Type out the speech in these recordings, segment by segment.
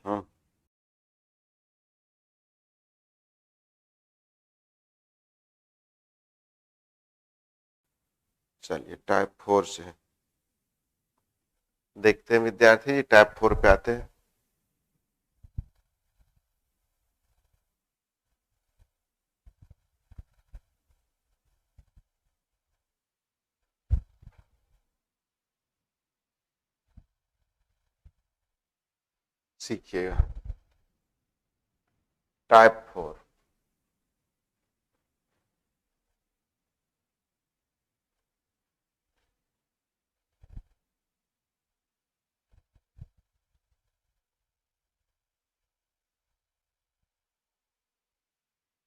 हाँ चलिए टाइप 4 से देखते हैं विद्यार्थी जी, टाइप 4 पे आते हैं। सीखिएगा टाइप 4।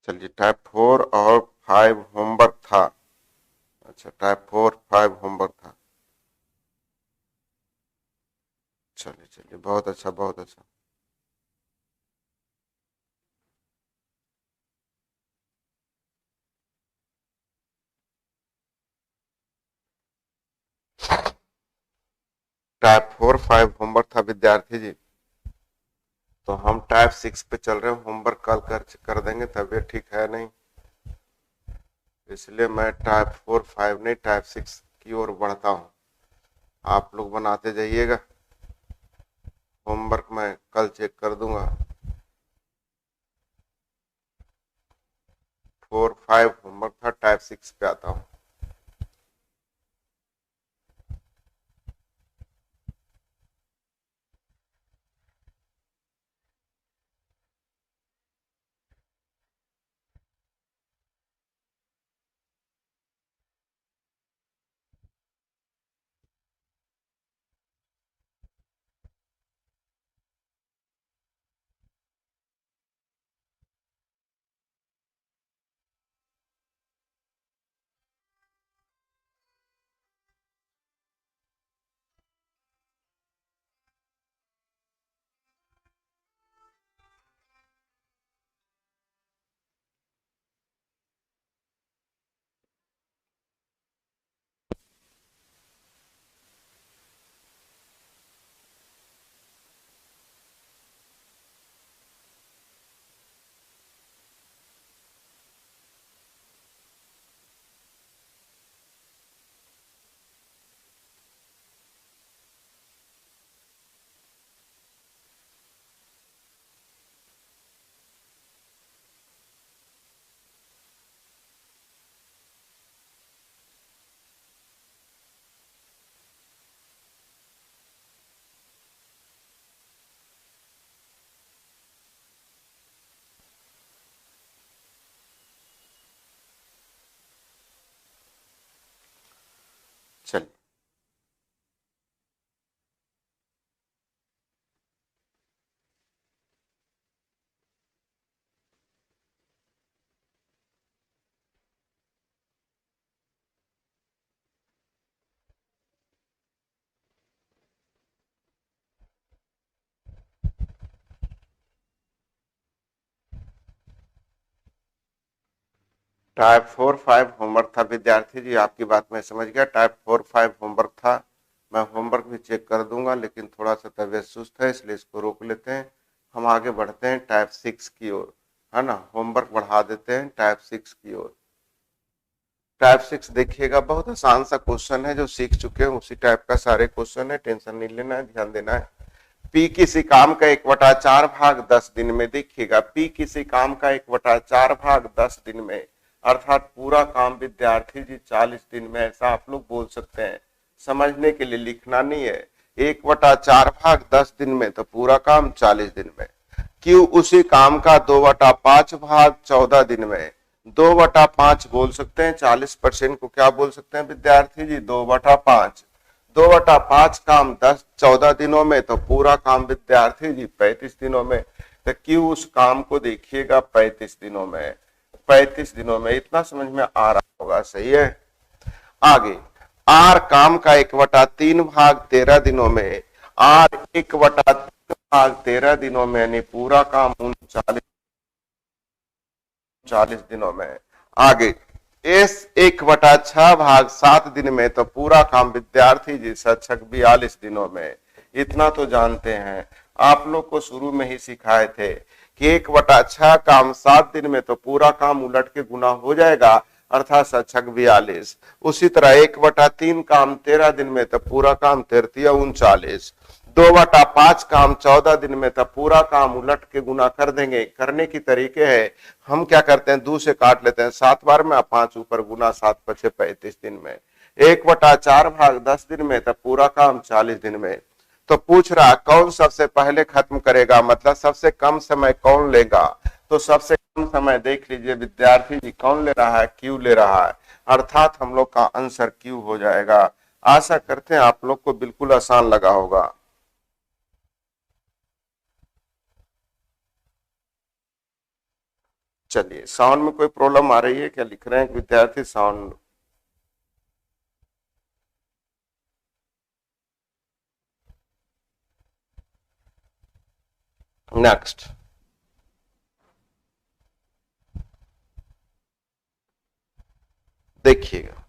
चलिए टाइप 4 और 5 होमवर्क था। अच्छा टाइप 4 5 होमवर्क था। चलिए चलिए बहुत अच्छा बहुत अच्छा। टाइप 4 5 होमवर्क था विद्यार्थी जी। तो हम टाइप 6 पे चल रहे हैं, होमवर्क कल कर देंगे, तबीयत ठीक है नहीं, इसलिए मैं टाइप 4 5 नहीं टाइप 6 की ओर बढ़ता हूँ। आप लोग बनाते जाइएगा, होमवर्क मैं कल चेक कर दूंगा। 4 5 होमवर्क था, टाइप 6 पे आता हूँ। चलिए टाइप 4 5 होमवर्क था विद्यार्थी जी, आपकी बात मैं समझ गया। टाइप 4 5 होमवर्क था, मैं होमवर्क भी चेक कर दूंगा, लेकिन थोड़ा सा तबीयत सुस्त है इसलिए इसको रोक लेते हैं। हम आगे बढ़ते हैं टाइप 6 की ओर, है ना, होमवर्क बढ़ा देते हैं टाइप 6 की ओर। टाइप 6 देखिएगा, बहुत आसान सा क्वेश्चन है, जो सीख चुके हैं उसी टाइप का सारे क्वेश्चन है, टेंशन नहीं लेना है, ध्यान देना है। पी किसी काम का 1/4 भाग 10 दिन में, देखिएगा पी किसी काम का 1/4 भाग 10 दिन में, अर्थात पूरा काम विद्यार्थी जी 40 दिन में, ऐसा आप लोग बोल सकते हैं। समझने के लिए लिखना नहीं है, 1/4 भाग 10 दिन में तो पूरा काम 40 दिन में। क्यू उसी काम का 2/5 भाग 14 दिन में, 2/5 बोल सकते हैं, 40% को क्या बोल सकते हैं विद्यार्थी जी, 2/5। 2/5 काम 14 दिनों में तो पूरा काम विद्यार्थी जी 35 दिनों में। तो क्यों उस काम को देखिएगा 35 दिनों में, 35 दिनों में, इतना समझ में आ रहा होगा, सही है। आगे आर काम का 1/3 भाग 13 दिनों में, आर 1/3 भाग 13 दिनों में, यानी पूरा काम 39 दिनों में। आगे एस 1/6 भाग 7 दिन में तो पूरा काम विद्यार्थी जी 42 दिनों में, इतना तो जानते हैं। आप लोग को शुरू में ही सिखाए थे कि 1/6 काम 7 दिन में तो पूरा काम उलट के गुना हो जाएगा, अर्थात 7×6 = 42। उसी तरह 1/3 काम 13 दिन में तो पूरा काम 13×3 = 39। 2/5 काम 14 दिन में तब पूरा काम उलट के गुना कर देंगे। करने की तरीके है, हम क्या करते हैं, 2 से काट लेते हैं 7 बार में, 5 ऊपर गुना 7×5 = 35 दिन में। 1/4 भाग 10 दिन में तब पूरा काम 40 दिन में। तो पूछ रहा कौन सबसे पहले खत्म करेगा, मतलब सबसे कम समय कौन लेगा। तो सबसे कम समय देख लीजिए विद्यार्थी जी, कौन ले रहा है, क्यू ले रहा है, अर्थात हम लोग का आंसर क्यू हो जाएगा। आशा करते हैं आप लोग को बिल्कुल आसान लगा होगा। चलिए, साउंड में कोई प्रॉब्लम आ रही है क्या, लिख रहे हैं विद्यार्थी साउंड। नेक्स्ट देखिएगा,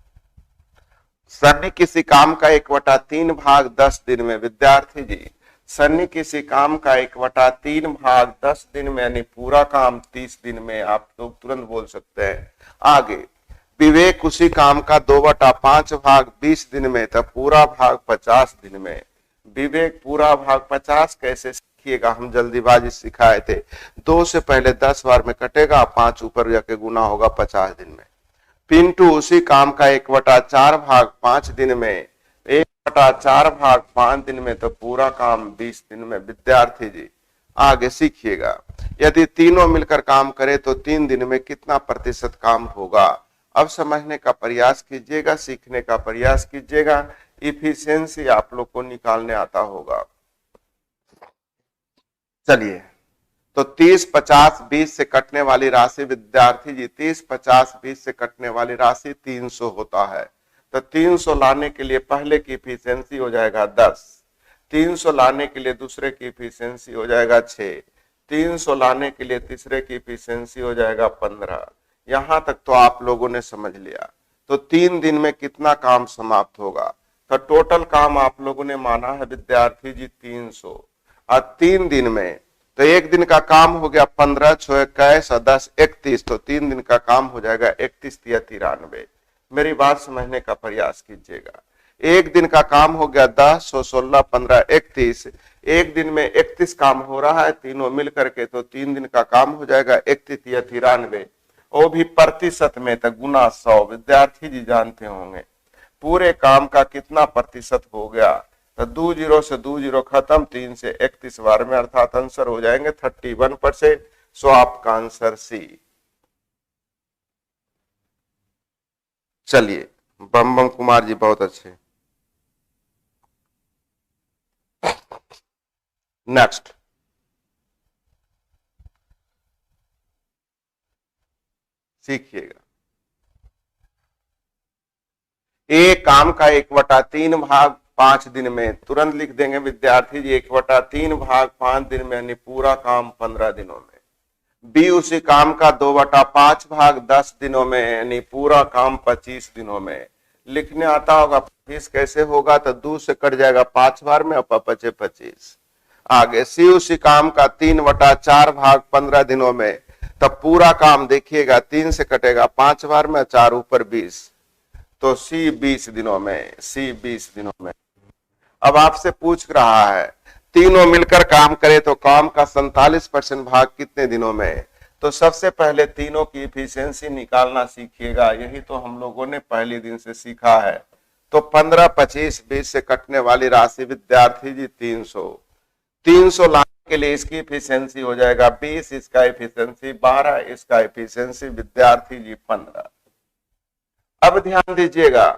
सन्नी किसी काम का 1/3 भाग 10 दिन में, विद्यार्थी जी सन्नी किसी काम का 1/3 भाग 10 दिन में यानी पूरा काम 30 दिन में, आप लोग तुरंत बोल सकते हैं। आगे विवेक उसी काम का 2/5 भाग 20 दिन में तब पूरा भाग 50 दिन में। विवेक पूरा भाग 50 कैसे सीखिएगा, हम जल्दीबाजी सिखाए थे। 2 से पहले 10 बार में कटेगा, 5 ऊपर जाके गुना होगा 50 दिन में। पिंटू उसी काम का 1/4 भाग 5 दिन में, 1/4 भाग 5 दिन में तो पूरा काम 20 दिन में। विद्यार्थी जी आगे सीखिएगा, यदि तीनों मिलकर काम करे तो 3 दिन में कितना प्रतिशत काम होगा। अब समझने का प्रयास कीजिएगा, सीखने का प्रयास कीजिएगा, इफिशियंसी आप लोग को निकालने आता होगा। चलिए, तो 30, 50, 20 से कटने वाली राशि, विद्यार्थी जी 30, 50, 20 से कटने वाली राशि 300 होता है। तो 300 लाने के लिए पहले की इफिशियंसी हो जाएगा 10, 300 लाने के लिए दूसरे की इफिशियंसी हो जाएगा 6, 300 लाने के लिए तीसरे की इफिशियंसी हो जाएगा 15। यहां तक तो आप लोगों ने समझ लिया। तो 3 दिन में कितना काम समाप्त होगा, तो टोटल काम आप लोगों ने माना है विद्यार्थी जी 300, और 3 दिन में तो एक दिन का काम हो गया 15, 6 21 और 10 31, तो 3 दिन का काम हो जाएगा 31 या 93। मेरी बात समझने का प्रयास कीजिएगा। एक दिन का काम हो गया 10, 16, 15, 31, एक दिन में 31 काम हो रहा है तीनों मिल करके, तो 3 दिन का काम हो जाएगा 31 या 93, वो भी प्रतिशत में, तो गुना 100। विद्यार्थी जी जानते होंगे पूरे काम का कितना प्रतिशत हो गया, तो 2 0 से 2 0 खत्म, 3 से 31 बार में, अर्थात आंसर हो जाएंगे 31%। सो आपका आंसर सी। चलिए, बम बम कुमार जी बहुत अच्छे। नेक्स्ट सीखिएगा, एक काम का 1/3 भाग 5 दिन में, तुरंत लिख देंगे विद्यार्थी जी 1/3 भाग 5 दिन में यानी पूरा काम 15 दिनों में। बी उसी काम का 2/5 भाग 10 दिनों में यानी पूरा काम 25 दिनों में। लिखने आता होगा 25 कैसे होगा, तो 2 से कट जाएगा 5 बार में, 5 25। आगे सी उसी काम का 3/4 भाग 15 दिनों में, तब पूरा काम देखिएगा 3 से कटेगा 5 बार में, 4 ऊपर 20, तो सी 20 दिनों में, सी 20 दिनों में। अब आपसे पूछ रहा है तीनों मिलकर काम करे तो काम का 47% भाग कितने दिनों में। तो सबसे पहले तीनों की इफिशियंसी निकालना सीखिएगा, यही तो हम लोगों ने पहले दिन से सीखा है। तो 15, 25, 20 से कटने वाली राशि विद्यार्थी जी 300, 300 लाने के लिए इसकी इफिशियंसी हो जाएगा 20, इसका इफिशियंसी 12, इसका इफिशियंसी विद्यार्थी जी 15। अब ध्यान दीजिएगा,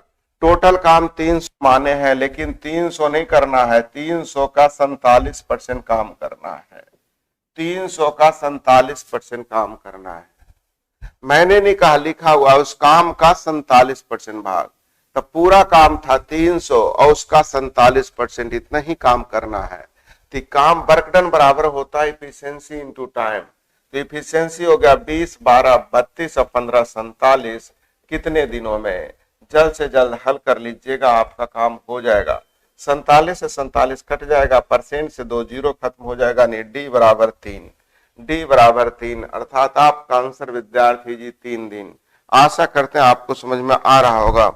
टोटल काम 300 माने हैं, लेकिन 300 नहीं करना है, 300 का 47% काम करना है, 300 का 47% काम करना है। मैंने नहीं कहा, लिखा हुआ उस काम का 47% भाग, तो पूरा काम था 300 और उसका 47%, इतना ही काम करना है। तो काम वर्क डन बराबर होता है इफिशियंसी इंटू टाइम। तो इफिशियंसी हो गया 20, 12, 32 और 15, 47 कितने दिनों में। जल्द से जल्द हल कर लीजिएगा, आपका काम हो जाएगा। 47 से 47 कट जाएगा, परसेंट से 2 जीरो खत्म हो जाएगा, नहीं डी बराबर 3, डी बराबर 3, अर्थात आपका आंसर विद्यार्थी जी 3 दिन। आशा करते हैं आपको समझ में आ रहा होगा।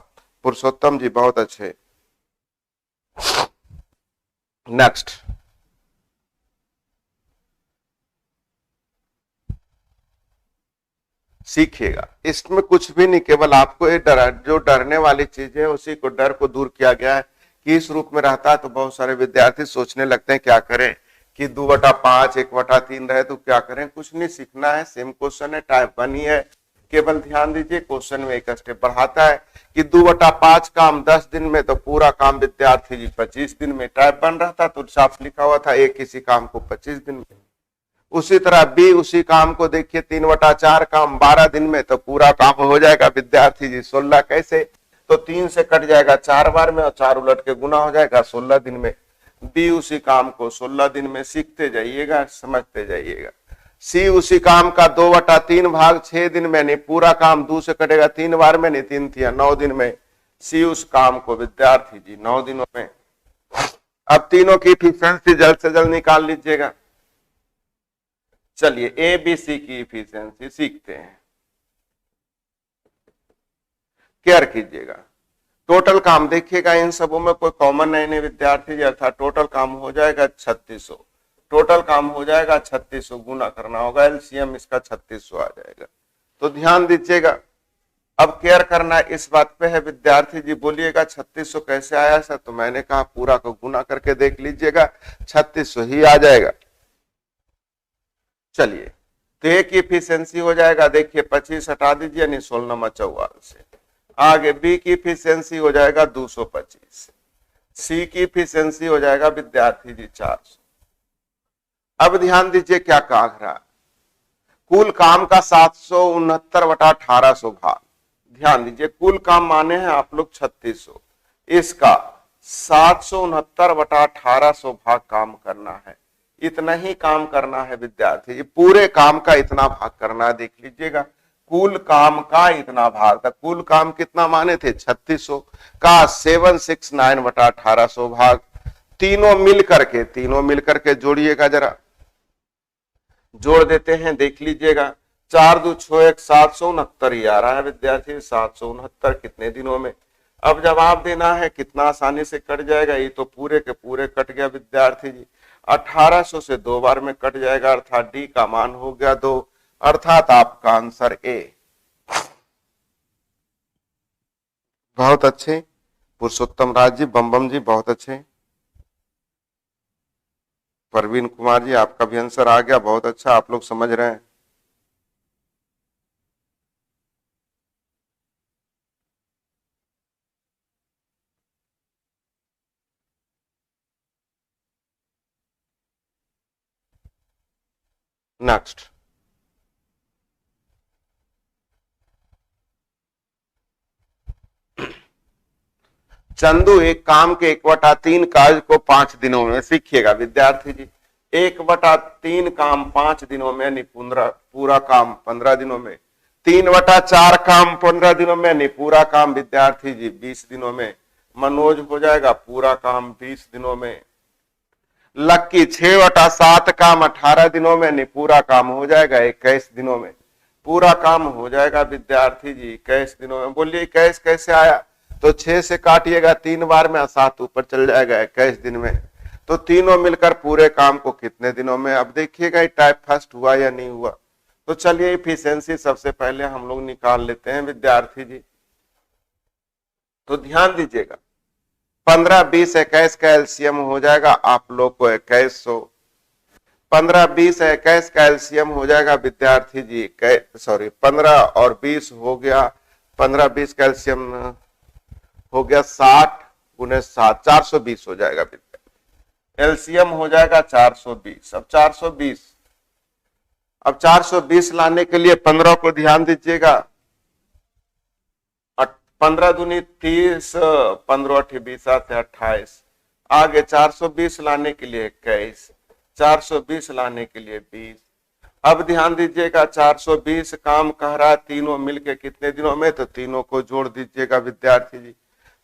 पुरुषोत्तम जी बहुत अच्छे। नेक्स्ट, सीखिएगा, इसमें कुछ भी नहीं, केवल आपको ये जो डरने वाली चीज है उसी को, डर को दूर किया गया है कि इस रूप में रहता है तो बहुत सारे विद्यार्थी सोचने लगते हैं क्या करें कि 2/5 1/3 रहे तो क्या करें। कुछ नहीं, सीखना है, सेम क्वेश्चन है, टाइप 1 ही है, केवल ध्यान दीजिए क्वेश्चन में एक स्टेप बढ़ाता है कि 2/5 काम 10 दिन में तो पूरा काम विद्यार्थी जी 25 दिन में। टाइप 1 रहता तो साफ लिखा हुआ था एक किसी काम को 25 दिन में। उसी तरह बी उसी काम को देखिए 3/4 काम 12 दिन में तो पूरा काम हो जाएगा विद्यार्थी जी 16। कैसे, तो 3 से कट जाएगा 4 बार में और 4 उलट के गुना हो जाएगा 16 दिन में। बी उसी काम को 16 दिन में, सीखते जाइएगा, समझते जाइएगा। सी उसी काम का 2/3 भाग 6 दिन में, नहीं पूरा काम 2 से कटेगा 3 बार में, नहीं 3 थिया 9 दिन में। सी उस काम को विद्यार्थी जी 9 दिनों में। अब तीनों की इफिशिएंसी जल्द से जल्द निकाल लीजिएगा। चलिए ए बी सी की इफिशिएंसी सीखते हैं, केयर कीजिएगा। टोटल काम देखिएगा, इन सबों में कोई कॉमन नहीं विद्यार्थी जी, अर्थात टोटल काम हो जाएगा 3600। टोटल काम हो जाएगा 3600, गुना करना होगा, एलसीएम इसका 3600 आ जाएगा। तो ध्यान दीजिएगा, अब केयर करना इस बात पे है विद्यार्थी जी। बोलिएगा 3600 कैसे आया सर, तो मैंने कहा पूरा को गुना करके देख लीजिएगा 3600 ही आ जाएगा। चलिए, तो एक इफिशिएंसी हो जाएगा, देखिए 25 हटा दीजिए, यानी 16 44 से। आगे बी की इफिशिएंसी हो जाएगा 225, सी की इफिशिएंसी हो जाएगा विद्यार्थी जी 400। अब ध्यान दीजिए क्या कहा रहा, कुल काम का 769/1800 भाग। ध्यान दीजिए, कुल काम माने हैं आप लोग 3600, इसका 769/1800 भाग काम करना है। इतना ही काम करना है विद्यार्थी, ये पूरे काम का इतना भाग करना है। देख लीजिएगा, कुल काम का इतना भाग था। कुल काम कितना माने थे 3600 का 769/1800 भाग। तीनों मिल करके जोड़िएगा, जरा जोड़ देते हैं, देख लीजिएगा। 4 2 6 1 769 ही आ रहा है विद्यार्थी, 769 कितने दिनों में। अब जवाब देना है, कितना आसानी से कट जाएगा, ये तो पूरे के पूरे कट गया विद्यार्थी जी। 1800 से 2 बार में कट जाएगा, अर्थात डी का मान हो गया 2, अर्थात आपका आंसर ए। बहुत अच्छे पुरुषोत्तम राज जी, बम जी बहुत अच्छे। परवीन कुमार जी आपका भी आंसर आ गया, बहुत अच्छा, आप लोग समझ रहे हैं। नेक्स्ट, चंदू एक काम के 1/3 कार्य को 5 दिनों में, सीखिएगा विद्यार्थी जी। 1/3 काम 5 दिनों में, यानी पूरा काम 15 दिनों में। 3/4 काम 15 दिनों में, यानी पूरा काम विद्यार्थी जी 20 दिनों में। मनोज हो जाएगा पूरा काम 20 दिनों में। लक्की 6/7 काम 18 दिनों में, यानी पूरा काम हो जाएगा 21 दिनों में। पूरा काम हो जाएगा विद्यार्थी जी 21 दिनों में। बोलिए 21 कैसे आया, तो 6 से काटिएगा 3 बार में, 7 ऊपर चल जाएगा 21 दिन में। तो तीनों मिलकर पूरे काम को कितने दिनों में। अब देखिएगा टाइप फर्स्ट हुआ या नहीं हुआ। तो चलिए इफिशिएंसी सबसे पहले हम लोग निकाल लेते हैं विद्यार्थी जी। तो ध्यान दीजिएगा, 15 20 21 का एलसीएम हो जाएगा आप लोग को 2100। 15 20 21 का एलसीएम हो जाएगा विद्यार्थी जी 15 और 20 हो गया, 15 20 का एलसीएम हो गया 60 गुने 7 420 हो जाएगा विद्यार्थी। एलसीएम हो जाएगा 420। अब 420 लाने के लिए 15 को ध्यान दीजिएगा, 15 दूनी 30, 15 8 20 से 28। आगे 420 लाने के लिए 21, 420 लाने के लिए 20। अब ध्यान दीजिएगा 420 काम कह रहा है तीनों मिलके कितने दिनों में, तो तीनों को जोड़ दीजिएगा विद्यार्थी जी।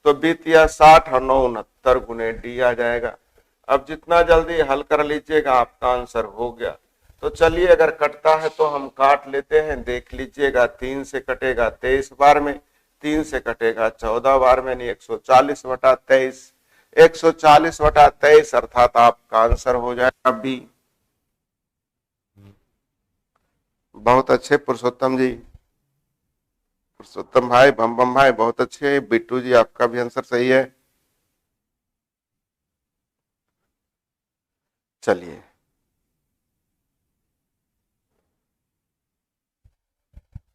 तो 20 या 60 और 9 69 गुने डी आ जाएगा। अब जितना जल्दी हल कर लीजिएगा आपका आंसर हो गया। तो चलिए अगर कटता है तो हम काट लेते हैं, देख लीजिएगा। 3 से कटेगा 23 बार में, 3 से कटेगा 14 बार में, नहीं 140/23, 140/23 अर्थात आपका आंसर हो जाएगा बी। बहुत अच्छे पुरुषोत्तम जी, पुरुषोत्तम भाई, बम बम भाई बहुत अच्छे। बिट्टू जी आपका भी आंसर सही है। चलिए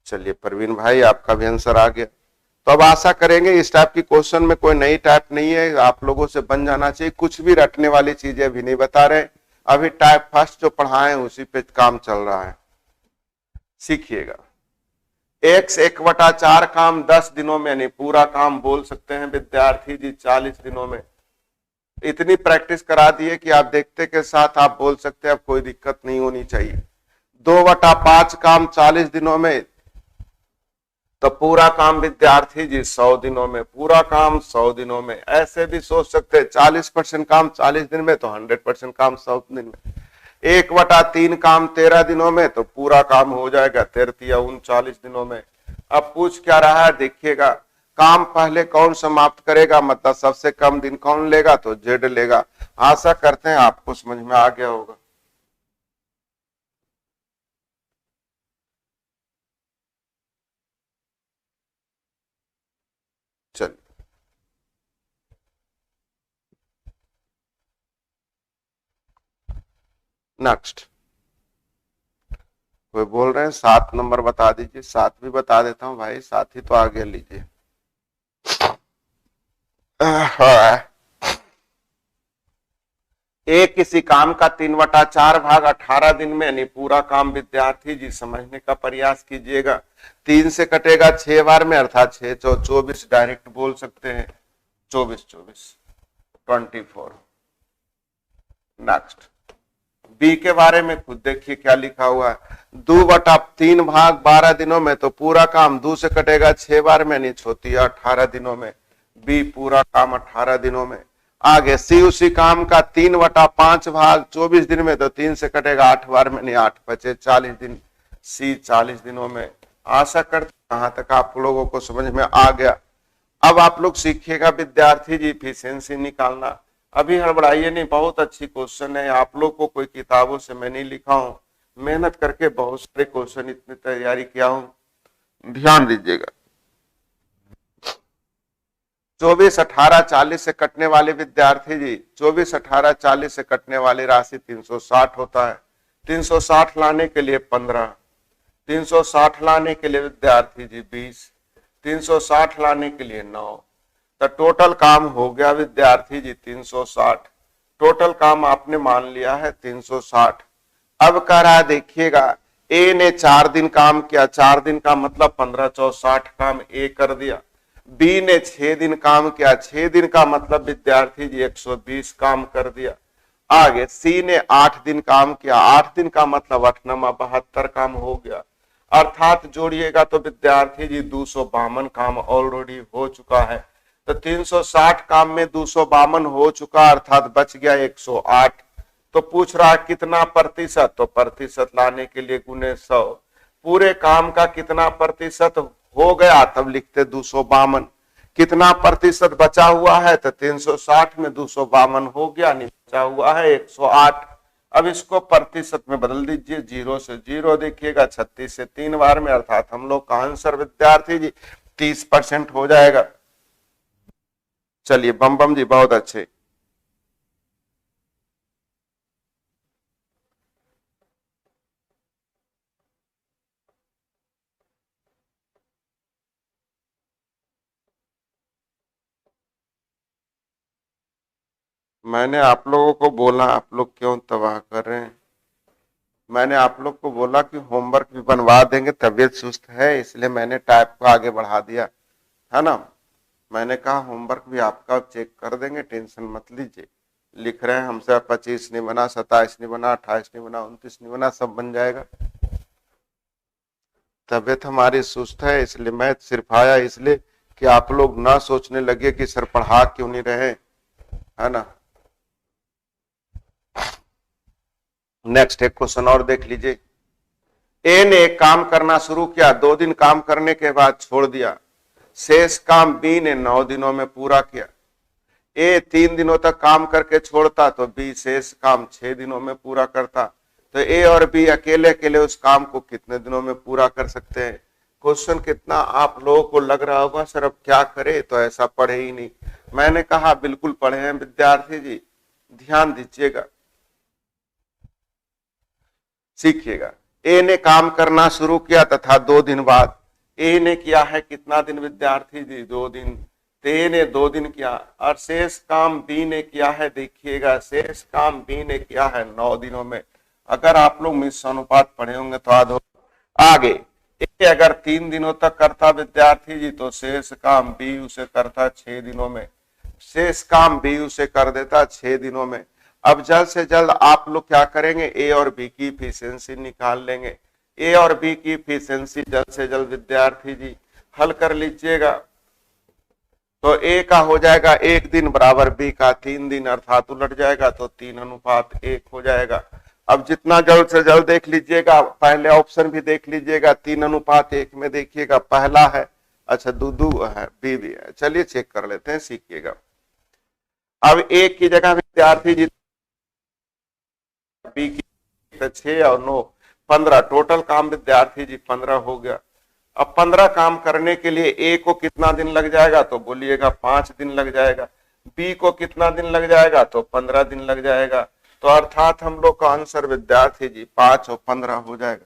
चलिए परवीन भाई आपका भी आंसर आ गया। तो अब आशा करेंगे इस टाइप की क्वेश्चन में कोई नई टाइप नहीं है, आप लोगों से बन जाना चाहिए। कुछ भी रटने वाली चीजें अभी नहीं बता रहे, अभी टाइप फर्स्ट जो पढ़ाए उसी पे काम चल रहा है, सीखिएगा। x 1/4 काम 10 दिनों में, नहीं पूरा काम बोल सकते हैं विद्यार्थी जी 40 दिनों में। इतनी प्रैक्टिस करा दिए कि आप देखते के साथ आप बोल सकते हैं, अब कोई दिक्कत नहीं होनी चाहिए। 2/5 काम 40 दिनों में, तो पूरा काम विद्यार्थी जी 100 दिनों में, पूरा काम 100 दिनों में। ऐसे भी सोच सकते हैं 40% काम 40 दिन में, तो 100% काम 100 दिन में। 1/3 काम 13 दिनों में, तो पूरा काम हो जाएगा 13 या 39 दिनों में। अब पूछ क्या रहा है देखिएगा, काम पहले कौन समाप्त करेगा, मतलब सबसे कम दिन कौन लेगा, तो जेड लेगा। आशा करते हैं आपको समझ में आ गया होगा। चलिए नेक्स्ट, कोई बोल रहे हैं 7 नंबर बता दीजिए। 7 भी बता देता हूं भाई, 7 ही तो आगे लीजिए। एक किसी काम का 3/4 भाग 18 दिन में, यानी पूरा काम विद्यार्थी जी समझने का प्रयास कीजिएगा। 3 से कटेगा 6 बार में, अर्थात 6 24 डायरेक्ट बोल सकते हैं, 24 24 24। नेक्स्ट बी के बारे में खुद देखिए क्या लिखा हुआ है। 2/3 भाग 12 दिनों में, तो पूरा काम 2 से कटेगा 6 बार में, नहीं छोटी 18 दिनों में। बी पूरा काम 18 दिनों में। आगे सी उसी काम का 3/5 भाग 24 दिन में, तो 3 से कटेगा 8 बार में, नहीं 8 बचे 40 दिन। सी 40 दिनों में। आशा करते कहां तक आप लोगों को समझ में आ गया। अब आप लोग सीखिएगा विद्यार्थी जी इफिशियंसी निकालना। अभी हड़बड़ाइए नहीं, बहुत अच्छी क्वेश्चन है। आप लोग को कोई किताबों से मैं नहीं लिखा हूं, मेहनत करके बहुत सारे क्वेश्चन इतनी तैयारी किया हूं, ध्यान दीजिएगा। 24 18 40 से कटने वाले विद्यार्थी जी, 24 18 40 से कटने वाली राशि 360 होता है। 360 लाने के लिए 15, 360 लाने के लिए विद्यार्थी जी 20, 360 लाने के लिए 9, तो टोटल काम हो गया विद्यार्थी जी 360। टोटल काम आपने मान लिया है 360। अब कह रहा है देखिएगा, ए ने 4 दिन काम किया, 4 दिन का मतलब 15 4 60 काम ए कर दिया। बी ने 6 दिन काम किया, 6 दिन का मतलब विद्यार्थी जी 120 काम कर दिया। आगे सी ने 8 दिन काम किया, 8 दिन का मतलब 8 9 72 काम हो गया। अर्थात जोड़िएगा तो विद्यार्थी जी 252 काम ऑलरेडी हो चुका है। तो 360 काम में 252 हो चुका, अर्थात बच गया 108। तो पूछ रहा है कितना प्रतिशत, तो प्रतिशत लाने के लिए गुने 100। पूरे काम का कितना प्रतिशत हो गया, तब लिखते 252। कितना प्रतिशत बचा हुआ है, तो 360 में 252 हो गया, नहीं बचा हुआ है 108। अब इसको प्रतिशत में बदल दीजिए, 0 से 0 देखिएगा, 36 से 3 बार में, अर्थात हम लोग का आंसर विद्यार्थी जी 30% हो जाएगा। चलिए बम बम जी बहुत अच्छे। मैंने आप लोगों को बोला, आप लोग क्यों तबाह कर रहे हैं। मैंने आप लोग को बोला कि होमवर्क भी बनवा देंगे, तबीयत सुस्त है इसलिए मैंने टाइप को आगे बढ़ा दिया है ना। मैंने कहा होमवर्क भी आपका चेक कर देंगे, टेंशन मत लीजिए। लिख रहे हैं हमसे 25 नहीं बना, 27 नहीं बना, 28 नहीं बना, 29 नहीं बना, सब बन जाएगा। तबीयत हमारी सुस्त है, इसलिए मैं सिर्फ आया इसलिए कि आप लोग ना सोचने लगे कि सर पढ़ा क्यों नहीं रहे, है ना। नेक्स्ट एक क्वेश्चन और देख लीजिए। ए ने काम करना शुरू किया, 2 दिन काम करने के बाद छोड़ दिया। शेष काम बी ने 9 दिनों में पूरा किया। ए 3 दिनों तक काम करके छोड़ता तो बी शेष काम 6 दिनों में पूरा करता। तो ए और बी अकेले अकेले उस काम को कितने दिनों में पूरा कर सकते हैं। क्वेश्चन कितना आप लोगों को लग रहा होगा सर अब क्या करे, तो ऐसा पढ़े ही नहीं। मैंने कहा बिल्कुल पढ़े हैं विद्यार्थी जी, ध्यान दीजिएगा, सीखिएगा। ए ने काम करना शुरू किया तथा 2 दिन बाद, ए ने किया है कितना दिन विद्यार्थी जी, 2 दिन। तो ए ने 2 दिन किया और शेष काम बी ने किया है, देखिएगा शेष काम बी ने किया है 9 दिनों में। अगर आप लोग मिश्र अनुपात पढ़े होंगे तो आगे ए अगर 3 दिनों तक करता विद्यार्थी जी तो शेष काम बी उसे करता 6 दिनों में, शेष काम बी उसे कर देता 6 दिनों में। अब जल्द से जल्द आप लोग क्या करेंगे, ए और बी की इफिशियंसी निकाल लेंगे। ए और बी की इफिशियंसी जल्द से जल्द विद्यार्थी जी हल कर लीजिएगा। तो ए का हो जाएगा 1 दिन बराबर बी का 3 दिन, अर्थात उलट जाएगा तो 3:1 हो जाएगा। अब जितना जल्द से जल्द देख लीजिएगा, पहले ऑप्शन भी देख लीजिएगा, 3:1 में देखिएगा पहला है, अच्छा दूदू है, बी भी है। चलिए चेक कर लेते हैं, सीखिएगा। अब ए की जगह विद्यार्थी जी बी की 6 और 9 15, टोटल काम विद्यार्थी जी 15 हो गया। अब 15 काम करने के लिए ए को कितना दिन लग जाएगा, तो बोलिएगा 5 दिन लग जाएगा। बी को कितना दिन लग जाएगा, तो 15 दिन लग जाएगा। तो अर्थात हम लोग का आंसर विद्यार्थी जी 5 और 15 हो जाएगा।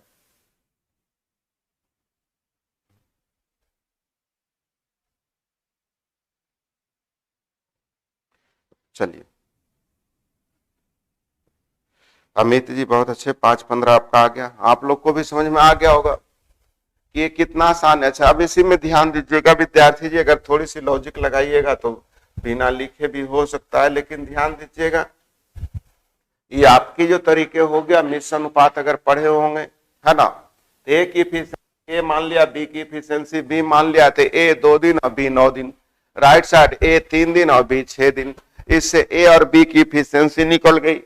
चलिए अमित जी बहुत अच्छे, 5-15 आपका आ गया। आप लोग को भी समझ में आ गया होगा कि ये कितना आसान है। अच्छा अब इसी में ध्यान दीजिएगा विद्यार्थी जी, अगर थोड़ी सी लॉजिक लगाइएगा तो बिना लिखे भी हो सकता है, लेकिन ध्यान दीजिएगा ये आपकी जो तरीके हो गया मिश्र अनुपात अगर पढ़े होंगे, है ना। ए की इफिशिएंसी ए मान लिया, बी की इफिशिएंसी बी मान लिया, तो ए 2 दिन और बी 9 दिन। राइट साइड ए 3 दिन और बी 6 दिन। इससे ए और बी की इफिशिएंसी निकल गई।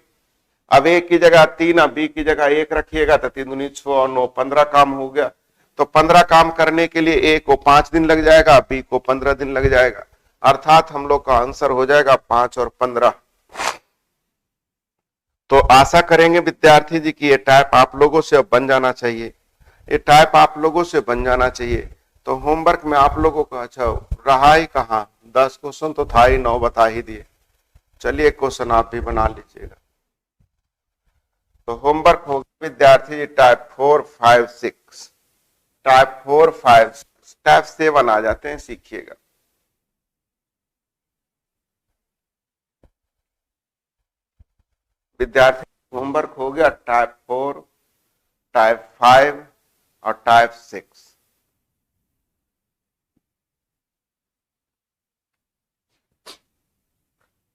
अब ए की जगह 3 और बी की जगह 1 रखिएगा तो 3 दूनी 6 और 9 15 काम हो गया। तो 15 काम करने के लिए ए को 5 दिन लग जाएगा, बी को 15 दिन लग जाएगा। अर्थात हम लोग का आंसर हो जाएगा 5 और 15। तो आशा करेंगे विद्यार्थी जी कि ये टाइप आप लोगों से अब बन जाना चाहिए, ये टाइप आप लोगों से बन जाना चाहिए। तो होमवर्क में आप लोगों का अच्छा रहा ही कहाँ, 10 क्वेश्चन तो था ही, 9 बता ही दिए। चलिए क्वेश्चन आप भी बना लीजिएगा। तो होमवर्क होगा विद्यार्थी जी टाइप 4, 5, 6, टाइप 4, 5, 6, टाइप 7 आ जाते हैं, सीखिएगा। विद्यार्थी होमवर्क हो गया टाइप 4, टाइप 5 और टाइप 6।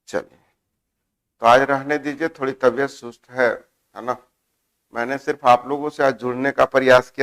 चलिए तो आज रहने दीजिए, थोड़ी तबीयत सुस्त है ना। मैंने सिर्फ आप लोगों से आज जुड़ने का प्रयास किया।